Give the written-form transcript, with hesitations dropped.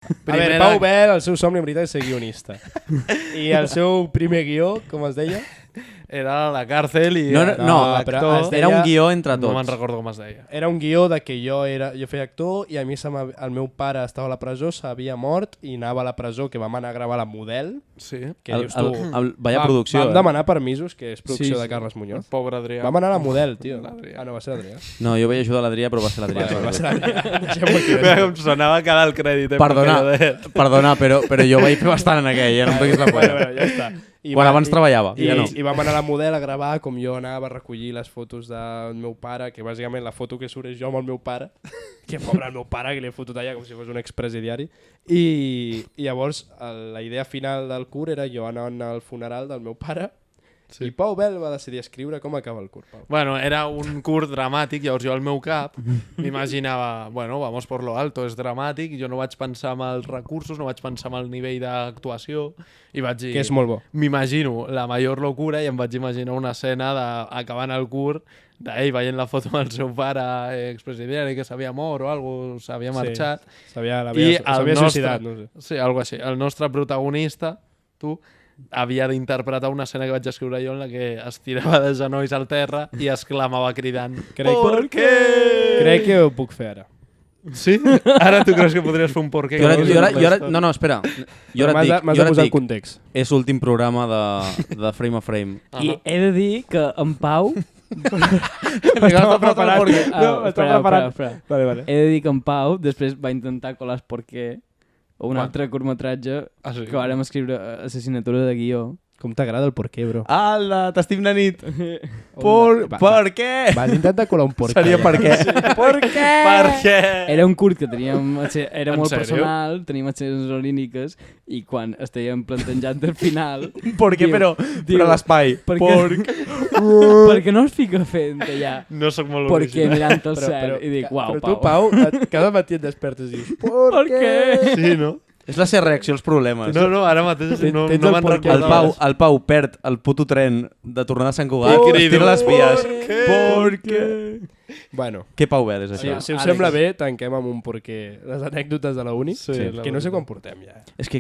A veure, Pau Bel, el seu somni en veritat és ser guionista. I el seu primer guió, com es deia? Era la càrcel i No, l'actor... era un guió entre tots. No me'n recordo com es deia. Era un guió de que jo feia actor i a mi el meu pare estava a la presó, s'havia mort i anava a la presó, que vam anar a gravar la Model. Sí. Que dius tu... Vaya producció. Vam demanar permisos, que és producció de Carles Muñoz. Pobre Adrià. Vam anar a la Model, tio. Ah, no, va ser l'Adrià. No, jo vaig ajudar l'Adrià, però va ser l'Adrià. Va ser l'Adrià. Deixem-ho aquí. Mira com sonava cada el crèdit. Perdona, però jo vaig fer bastant en aquell, no em toquis la polla. Bueno, ja està. Quan abans treballava, ja no. I vam anar a la Model a gravar com jo anava a recollir les fotos del meu pare, que bàsicament la foto que surt és jo amb el meu pare, que pobre el meu pare, que li he fotut allà com si fos un expresidiari. I llavors la idea final del curt era jo anar al funeral del meu pare. Sí. I Pau Bel va decidir escriure com acaba el curt, Pau. Bueno, era un curt dramàtic, llavors jo al meu cap m'imaginava, bueno, vamos por lo alto, és dramàtic, jo no vaig pensar en els recursos, no vaig pensar en el nivell d'actuació, i vaig dir... Que és molt bo. M'imagino la major locura i em vaig imaginar una escena acabant el curt d'ell veient la foto amb el seu pare expresidiari que s'havia mort o alguna cosa, s'havia marxat. S'havia suïcidat, no sé. Sí, alguna cosa així. El nostre protagonista, tu, havia d'interpretar una escena que vaig escriure jo en la que es tirava de genolls al terra i exclamava cridant ¿Por qué? Crec que ho puc fer ara. Sí? Ara tu creus que podries fer un por què? No, espera. Jo ara et dic. M'has de posar el context. És l'últim programa de Frame a Frame. I he de dir que en Pau... Estava preparat. No, estava preparat. Vale. He de dir que en Pau després va intentar colar ¿Por qué? O un altre curtmetratge que vàrem escriure a l'assignatura de guió. Com t'agrada el porqué, bro? Ala, t'estim de nit. Per què? Vas intentar colar un porqué. Seria per què? Per què? Per què? Era un curt que teníem... Era molt sèrio? personal, teníem escenes olíniques i quan estèiem plantejant el final... Per què, però l'espai? Perquè no es fica fent allà. No sóc molt Perquè original. mirant el cel i dic, uau, Però tu, Pau, cada matí et despertes i dius ¿Por què? Sí, no? És la seva reacció als problemes. No, ara mateix no Tens me'n el porquè. recordo. El Pau perd el puto tren de tornar a Sant Cugat, I crido, tira les vies. ¿Por què? Bueno, Què Pau Bel és això? si us sembla bé, tanquem amb un porqué. Les anècdotes de la uni, Sí, que no sé quan portem ja. És que